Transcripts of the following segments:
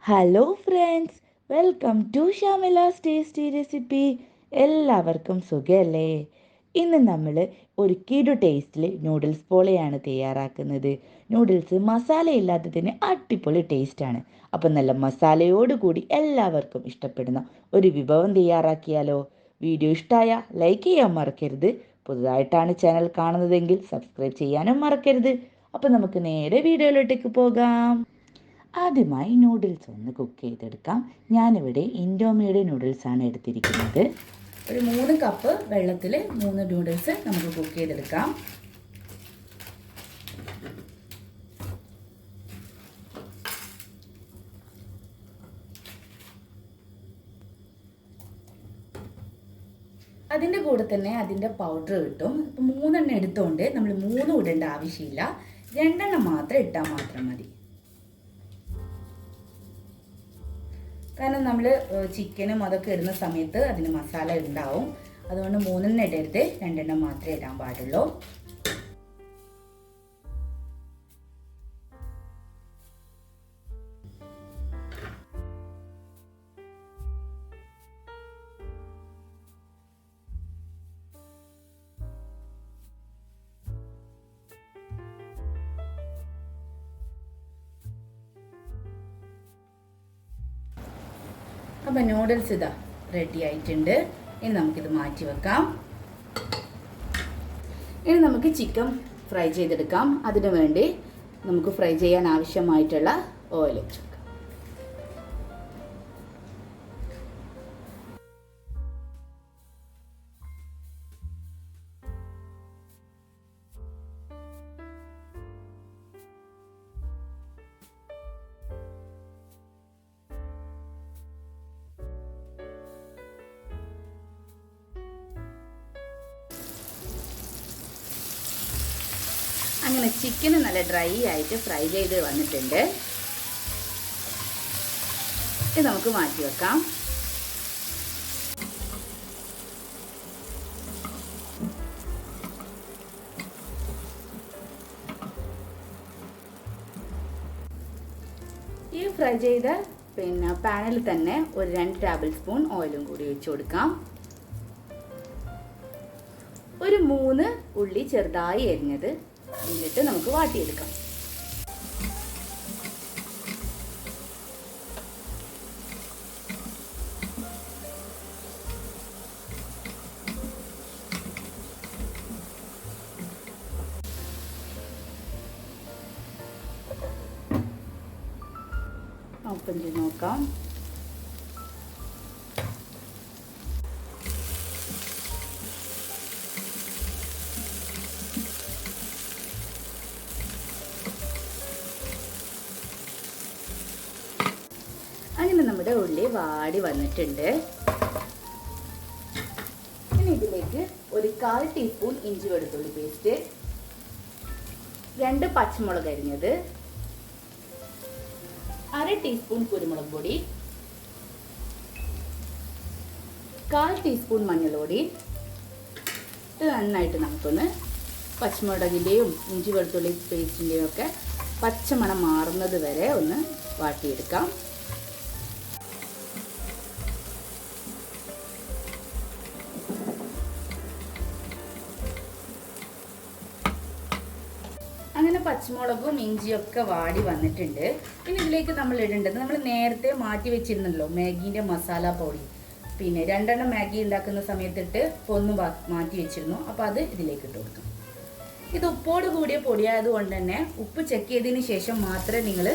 Hello friends, welcome to Shamila's tasty recipe. എല്ലാവർക്കും സുഖമല്ലേ? ഇന്ന് നമ്മൾ ഒരു കിടു ടേസ്റ്റിൽ നൂഡിൽസ് പോളയാണ് തയ്യാറാക്കുന്നത്. നൂഡിൽസ് മസാല ഇല്ലാത്തതിന് അടിപൊളി ടേസ്റ്റാണ്. അപ്പം നല്ല മസാലയോടുകൂടി എല്ലാവർക്കും ഇഷ്ടപ്പെടുന്ന ഒരു വിഭവം തയ്യാറാക്കിയാലോ? വീഡിയോ ഇഷ്ടമായ ലൈക്ക് ചെയ്യാൻ മറക്കരുത്. പുതുതായിട്ടാണ് ചാനൽ കാണുന്നതെങ്കിൽ സബ്സ്ക്രൈബ് ചെയ്യാനും മറക്കരുത്. അപ്പം നമുക്ക് നേരെ വീഡിയോയിലോട്ടേക്ക് പോകാം. ആദ്യമായി നൂഡിൽസ് ഒന്ന് കുക്ക് ചെയ്തെടുക്കാം. ഞാനിവിടെ ഇൻഡോമിയുടെ നൂഡിൽസാണ് എടുത്തിരിക്കുന്നത്. ഒരു 3 കപ്പ് വെള്ളത്തിൽ 3 നൂഡിൽസ് നമുക്ക് കുക്ക് ചെയ്തെടുക്കാം. അതിൻ്റെ കൂടെ തന്നെ അതിൻ്റെ പൗഡർ കിട്ടും. ഇപ്പം 3 എണ്ണം എടുത്തുകൊണ്ട് നമ്മൾ 3 ഇടേണ്ട ആവശ്യമില്ല, 2 എണ്ണം മാത്രം ഇട്ടാൽ മാത്രം മതി. കാരണം നമ്മൾ ചിക്കനും അതൊക്കെ ഇടുന്ന സമയത്ത് അതിന് മസാല ഉണ്ടാവും. അതുകൊണ്ട് 3 എണ്ണം ഇടരുത്, 2 എണ്ണം മാത്രമേ ഇടാൻ പാടുള്ളൂ. അപ്പം നൂഡിൽസ് ഇതാ റെഡി ആയിട്ടുണ്ട്. ഇനി നമുക്കിത് മാറ്റി വെക്കാം. ഇനി നമുക്ക് ചിക്കൻ ഫ്രൈ ചെയ്തെടുക്കാം. അതിനു വേണ്ടി നമുക്ക് ഫ്രൈ ചെയ്യാൻ ആവശ്യമായിട്ടുള്ള ഓയിൽ വെച്ചു. അങ്ങനെ ചിക്കൻ നല്ല ഡ്രൈ ആയിട്ട് ഫ്രൈ ചെയ്ത് വന്നിട്ടുണ്ട്. ഇത് നമുക്ക് മാറ്റി വെക്കാം. ഈ ഫ്രൈ ചെയ്ത പാനിൽ തന്നെ ഒരു 2 ടേബിൾ സ്പൂൺ ഓയിലും കൂടി ഒഴിച്ചു കൊടുക്കാം. ഒരു 3 ഉള്ളി ചെറുതായി എരിഞ്ഞത് എന്നിട്ട് നമുക്ക് വാട്ടിയെടുക്കാം. ഓപ്പൺ ചെയ്ത് നോക്കാം. അങ്ങനെ നമ്മുടെ ഉള്ളി വാടി വന്നിട്ടുണ്ട്. ഇനി ഇതിലേക്ക് ഒരു 1/4 ടീസ്പൂൺ ഇഞ്ചി വെളുത്തുള്ളി പേസ്റ്റ്, 2 പച്ചമുളക് അരിഞ്ഞത്, 1/2 ടീസ്പൂൺ കുരുമുളക് പൊടി, 1/4 ടീസ്പൂൺ മഞ്ഞൾപ്പൊടി. ഇത് നന്നായിട്ട് നമുക്കൊന്ന് പച്ചമുളകിൻ്റെയും ഇഞ്ചി വെളുത്തുള്ളി പേസ്റ്റിൻ്റെയും ഒക്കെ പച്ചമണം മാറുന്നത് വരെ ഒന്ന് വാട്ടിയെടുക്കാം. അങ്ങനെ പച്ചമുളകും ഇഞ്ചിയൊക്കെ വാടി വന്നിട്ടുണ്ട്. ഇനി ഇതിലേക്ക് നമ്മൾ ഇടേണ്ടത്, നമ്മൾ നേരത്തെ മാറ്റി വെച്ചിരുന്നല്ലോ മാഗീൻ്റെ മസാല പൊടി. പിന്നെ 2 എണ്ണം മാഗി ഉണ്ടാക്കുന്ന സമയത്തിട്ട് ഒന്ന് മാറ്റി വെച്ചിരുന്നു. അപ്പോൾ അത് ഇതിലേക്ക് ഇട്ട് കൊടുക്കാം. ഇത് ഉപ്പോട് കൂടിയ പൊടിയായതുകൊണ്ട് തന്നെ ഉപ്പ് ചെക്ക് ചെയ്തതിന് ശേഷം മാത്രമേ നിങ്ങൾ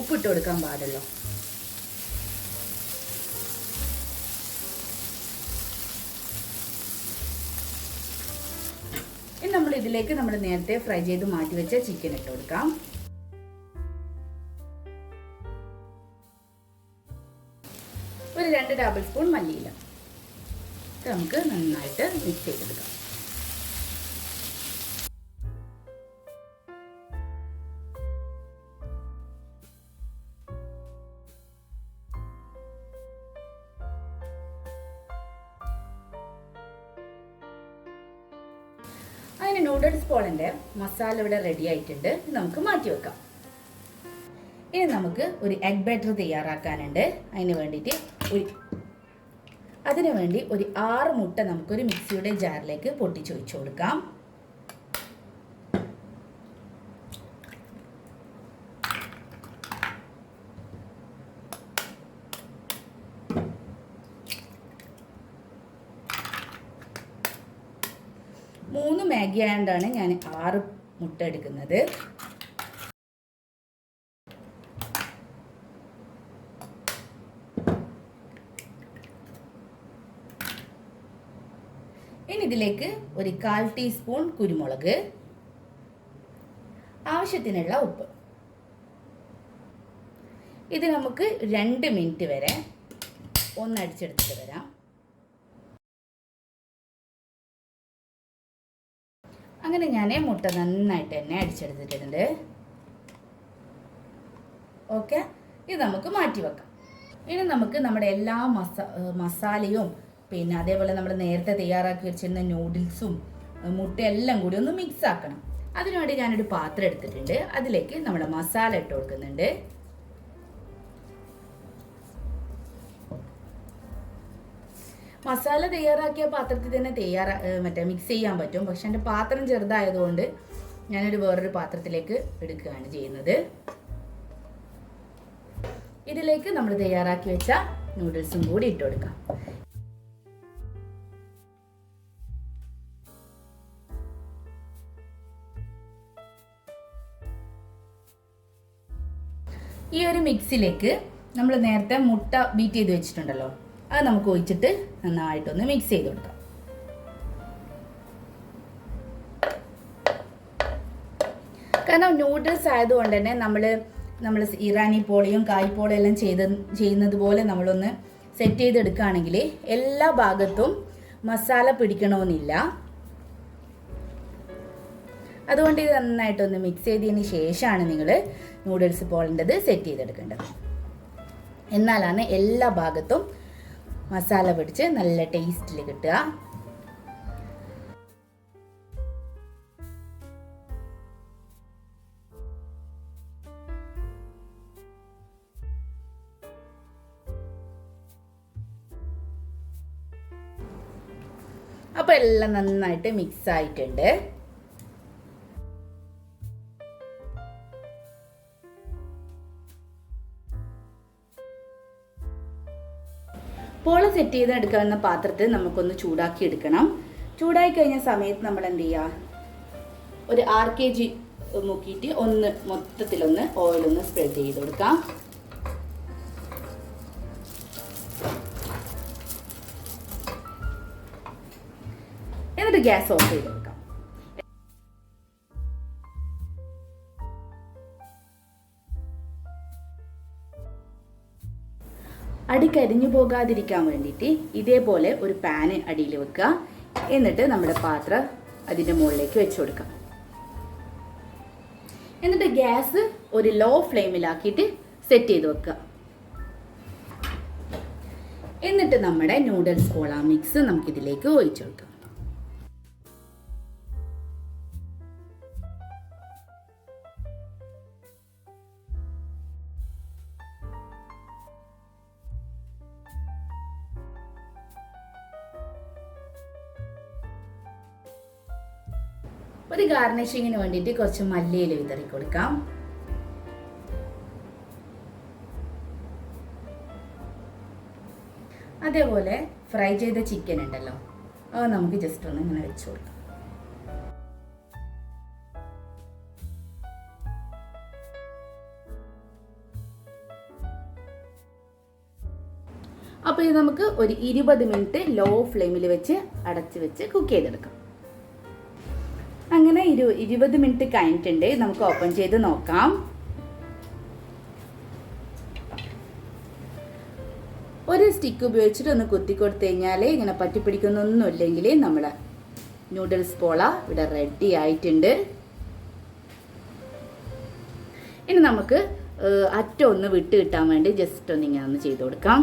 ഉപ്പിട്ട് കൊടുക്കാൻ പാടുള്ളൂ. ഇനി നമ്മൾ ഇതിലേക്ക് നമ്മൾ നേരത്തെ ഫ്രൈ ചെയ്ത് മാറ്റി വെച്ച ചിക്കൻ ഇട്ട് കൊടുക്കാം. ഒരു 2 ടേബിൾ സ്പൂൺ മല്ലിയില. നമുക്ക് നന്നായിട്ട് മിക്സ് ചെയ്തെടുക്കാം. അങ്ങനെ നൂഡിൽസ് പോളിൻ്റെ മസാല ഇവിടെ റെഡി ആയിട്ടുണ്ട്. നമുക്ക് മാറ്റി വെക്കാം. ഇനി നമുക്ക് ഒരു എഗ് ബാറ്റർ തയ്യാറാക്കാനുണ്ട്. അതിനു വേണ്ടി ഒരു 6 മുട്ട നമുക്കൊരു മിക്സിയുടെ ജാറിലേക്ക് പൊട്ടിച്ചൊഴിച്ചു കൊടുക്കാം. മൂന്ന് മാഗി ആയതുകൊണ്ടാണ് ഞാൻ 6 മുട്ട എടുക്കുന്നത്. ഇനി ഇതിലേക്ക് ഒരു 1/4 ടീസ്പൂൺ കുരുമുളക്, ആവശ്യത്തിനുള്ള ഉപ്പ്. ഇത് നമുക്ക് 2 മിനിറ്റ് വരെ ഒന്ന് അടിച്ചെടുത്തിട്ട് വരാം. അങ്ങനെ ഞാൻ മുട്ട നന്നായിട്ട് തന്നെ അടിച്ചെടുത്തിട്ടുണ്ട്. ഓക്കെ, ഇത് നമുക്ക് മാറ്റി വെക്കാം. ഇനി നമുക്ക് നമ്മുടെ എല്ലാ മസാലയും പിന്നെ അതേപോലെ നമ്മൾ നേരത്തെ തയ്യാറാക്കി വെച്ചിരുന്ന നൂഡിൽസും മുട്ടയെല്ലാം കൂടി ഒന്ന് മിക്സ് ആക്കണം. അതിനുവേണ്ടി ഞാനൊരു പാത്രം എടുത്തിട്ടുണ്ട്. അതിലേക്ക് നമ്മുടെ മസാല ഇട്ട് കൊടുക്കുന്നുണ്ട്. മസാല തയ്യാറാക്കിയ പാത്രത്തിൽ തന്നെ മിക്സ് ചെയ്യാൻ പറ്റും. പക്ഷെ എൻ്റെ പാത്രം ചെറുതായതുകൊണ്ട് ഞാനൊരു വേറൊരു പാത്രത്തിലേക്ക് എടുക്കുകയാണ് ചെയ്യുന്നത്. ഇതിലേക്ക് നമ്മൾ തയ്യാറാക്കി വെച്ച നൂഡിൽസും കൂടി ഇട്ട് കൊടുക്കാം. ഈ ഒരു മിക്സിലേക്ക് നമ്മൾ നേരത്തെ മുട്ട ബീറ്റ് ചെയ്ത് വെച്ചിട്ടുണ്ടല്ലോ, അത് നമുക്ക് ഒഴിച്ചിട്ട് നന്നായിട്ടൊന്ന് മിക്സ് ചെയ്ത് കൊടുക്കാം. കാരണം നൂഡിൽസ് ആയതുകൊണ്ട് തന്നെ നമ്മൾ ഇറാനി പോളയും കായ്പോളയും എല്ലാം ചെയ്യുന്നത് പോലെ നമ്മളൊന്ന് സെറ്റ് ചെയ്തെടുക്കുകയാണെങ്കിൽ എല്ലാ ഭാഗത്തും മസാല പിടിക്കണമെന്നില്ല. അതുകൊണ്ട് ഇത് നന്നായിട്ടൊന്ന് മിക്സ് ചെയ്തതിന് ശേഷമാണ് നിങ്ങൾ നൂഡിൽസ് പോളേണ്ടത് സെറ്റ് ചെയ്തെടുക്കേണ്ടത്. എന്നാലാണ് എല്ലാ ഭാഗത്തും മസാല പിടിച്ച് നല്ല ടേസ്റ്റിൽ കിട്ടുക. അപ്പോൾ എല്ലാം നന്നായിട്ട് മിക്സ് ആയിട്ടുണ്ട്. പോള സെറ്റ് ചെയ്തെടുക്കാവുന്ന പാത്രത്തിൽ നമുക്കൊന്ന് ചൂടാക്കി എടുക്കണം. ചൂടായി കഴിഞ്ഞ സമയത്ത് നമ്മൾ എന്ത് ചെയ്യുക, ഒരു 6 kg മുക്കിയിട്ട് മൊത്തത്തിലൊന്ന് ഓയിലൊന്ന് സ്പ്രെഡ് ചെയ്ത് കൊടുക്കാം. എന്നിട്ട് ഗ്യാസ് ഓഫ് ചെയ്ത് കൊടുക്കാം. അടി കരിഞ്ഞു പോകാതിരിക്കാൻ വേണ്ടിയിട്ട് ഇതേപോലെ ഒരു പാന് അടിയിൽ വെക്കുക. എന്നിട്ട് നമ്മുടെ പാത്രം അതിൻ്റെ മുകളിലേക്ക് വെച്ച് കൊടുക്കാം. എന്നിട്ട് ഗ്യാസ് ഒരു ലോ ഫ്ലെയിമിലാക്കിയിട്ട് സെറ്റ് ചെയ്ത് വെക്കുക. എന്നിട്ട് നമ്മുടെ നൂഡിൽസ് പോള മിക്സ് നമുക്കിതിലേക്ക് ഒഴിച്ചു കൊടുക്കാം. ഒരു ഗാർണിഷിങ്ങിന് വേണ്ടിയിട്ട് കുറച്ച് മല്ലിയില വിതറി കൊടുക്കാം. അതേപോലെ ഫ്രൈ ചെയ്ത ചിക്കൻ ഉണ്ടല്ലോ, അത് നമുക്ക് ജസ്റ്റ് ഒന്ന് ഇങ്ങനെ വെച്ച് കൊടുക്കാം. അപ്പോൾ ഇത് നമുക്ക് ഒരു 20 മിനിറ്റ് ലോ ഫ്ലെയിമിൽ വെച്ച് അടച്ച് വെച്ച് കുക്ക് ചെയ്തെടുക്കാം. അങ്ങനെ 20 മിനിറ്റ് കഴിഞ്ഞിട്ടുണ്ട്. നമുക്ക് ഓപ്പൺ ചെയ്ത് നോക്കാം. ഒരു സ്റ്റിക്ക് ഉപയോഗിച്ചിട്ട് ഒന്ന് കുത്തി കൊടുത്തു കഴിഞ്ഞാൽ ഇങ്ങനെ പറ്റിപ്പിടിക്കുന്നൊന്നുമില്ലെങ്കിൽ നമ്മുടെ നൂഡിൽസ് പോള ഇവിടെ റെഡി ആയിട്ടുണ്ട്. ഇനി നമുക്ക് അറ്റം ഒന്ന് വിട്ട് കിട്ടാൻ വേണ്ടി ജസ്റ്റ് ഒന്ന് ഇങ്ങനെ ഒന്ന് ചെയ്ത് കൊടുക്കാം.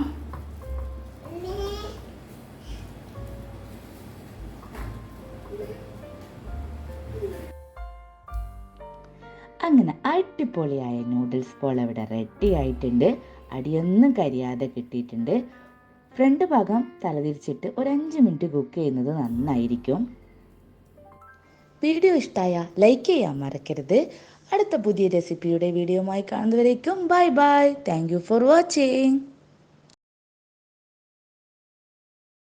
അങ്ങനെ അടിപൊളിയായ നൂഡിൽസ് പോള ഇവിടെ റെഡി ആയിട്ടുണ്ട്. അടിയൊന്നും കരിയാതെ കിട്ടിയിട്ടുണ്ട്. ഫ്രണ്ട് ഭാഗം തലതിരിച്ചിട്ട് ഒരു 5 മിനിറ്റ് കുക്ക് ചെയ്യുന്നത് നന്നായിരിക്കും. വീഡിയോ ഇഷ്ടമായ ലൈക്ക് ചെയ്യാൻ മറക്കരുത്. അടുത്ത പുതിയ റെസിപ്പിയുടെ വീഡിയോയുമായി കാണുന്നവരേക്കും bye bye. Thank you for watching.